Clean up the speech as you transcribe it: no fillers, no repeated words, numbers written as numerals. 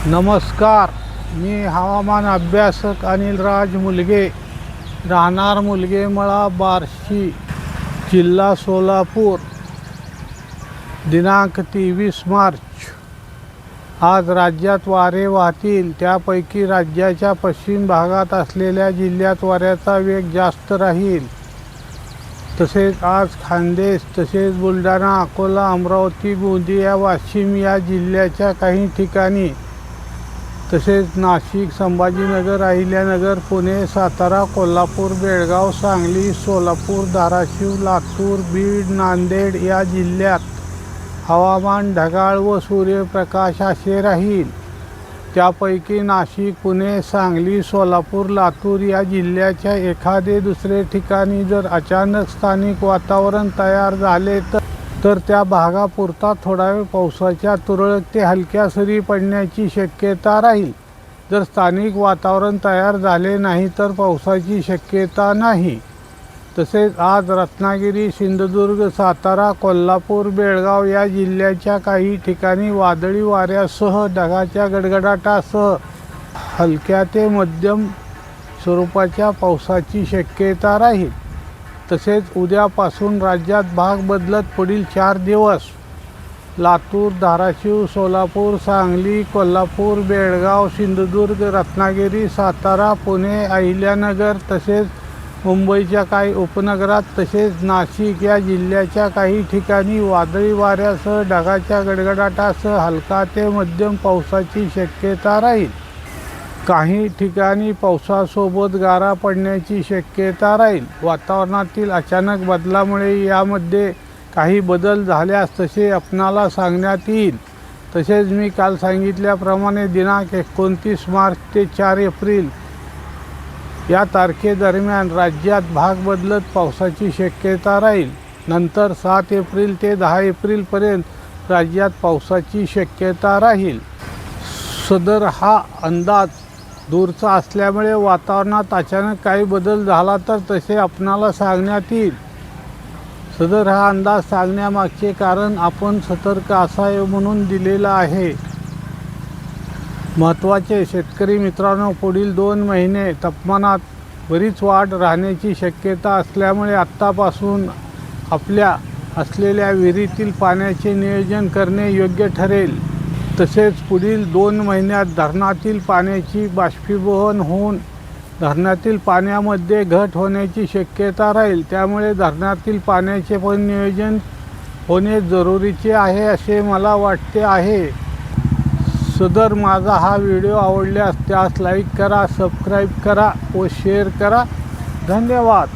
नमस्कार, मी हवामान अभ्यासक अनिलराज मुलगे, राहणार मुलगेमळा, बार्शी, जिल्हा सोलापूर. दिनांक 23 मार्च. आज राज्यात वारे वाहतील, त्यापैकी राज्याच्या पश्चिम भागात असलेल्या जिल्ह्यात वाऱ्याचा वेग जास्त राहील. तसेच आज खान्देश, तसेच बुलढाणा, अकोला, अमरावती, गोंदिया, वाशिम या जिल्ह्याच्या काही ठिकाणी, तसेच नाशिक, संभाजीनगर, अहिल्यानगर, पुणे, सातारा, कोल्हापूर, बेळगाव, सांगली, सोलापूर, धाराशिव, लातूर, बीड, नांदेड या जिल्ह्यात हवामान ढगाळ व सूर्यप्रकाश असे राहील. त्यापैकी नाशिक, पुणे, सांगली, सोलापूर, लातूर या जिल्ह्याच्या एखादे दुसरे ठिकाणी जर अचानक स्थानिक वातावरण तयार झाले तर त्या भागापुरता थोडा वेळ पावसाच्या तुरळक ते हलक्या सरी पडण्याची शक्यता राहील. जर स्थानिक वातावरण तयार झाले नाही तर पावसाची शक्यता नाही. तसेच आज रत्नागिरी, सिंधुदुर्ग, सातारा, कोल्हापूर, बेळगाव या जिल्ह्याच्या काही ठिकाणी वादळी वाऱ्यासह ढगाच्या गडगडाटासह हलक्या ते मध्यम स्वरूपाच्या पावसाची शक्यता राहील. तसेच उद्यापासून राज्यात भाग बदलत पुढील 4 दिवस लातूर, धाराशिव, सोलापूर, सांगली, कोल्हापूर, बेळगाव, सिंधुदुर्ग, रत्नागिरी, सातारा, पुणे, अहिल्यानगर, तसेच मुंबईच्या काही उपनगरात, तसेच नाशिक या जिल्ह्याच्या काही ठिकाणी वादळी वाऱ्यासह ढगाच्या गडगडाटासह हलका ते मध्यम पावसाची शक्यता राहील. काही ठिकाणी पावसासोबत गारा पडण्याची शक्यता राहील. वातावरणातील अचानक बदलामुळे यामध्ये काही बदल झाल्यास तसे आपणाला सांगण्यात येईल. तसेच मी काल सांगितल्याप्रमाणे दिनांक 29 मार्च ते 4 एप्रिल या तारखेदरम्यान राज्यात भाग बदलत पावसाची शक्यता राहील. नंतर 7 एप्रिल ते 10 एप्रिलपर्यंत राज्यात पावसाची शक्यता राहील. सदर हा अंदाज दूरचा असल्यामुळे वातावरणात अचानक काही बदल झाला तर तसे आपणाला सांगण्यात येईल. सदर हा अंदाज सांगण्यामागचे कारण आपण सतर्क असावे म्हणून दिलेला आहे. महत्त्वाचे शेतकरी मित्रांनो, पुढील 2 महिने तापमानात बरीच वाढ राहण्याची शक्यता असल्यामुळे आत्तापासून आपल्या असलेल्या विहिरीतील पाण्याचे नियोजन करणे योग्य ठरेल. तसेच पुढील 2 महिन्यात धरणातील पाण्याची बाष्पीभवन होऊन धरणातील पाण्यामध्ये घट होण्याची शक्यता राहील. त्यामुळे धरणातील पाण्याचे पण नियोजन होणे जरुरीचे आहे असे मला वाटते आहे. सदर माझा हा व्हिडिओ आवडल्यास त्यास लाईक करा, सबस्क्राईब करा व शेअर करा. धन्यवाद.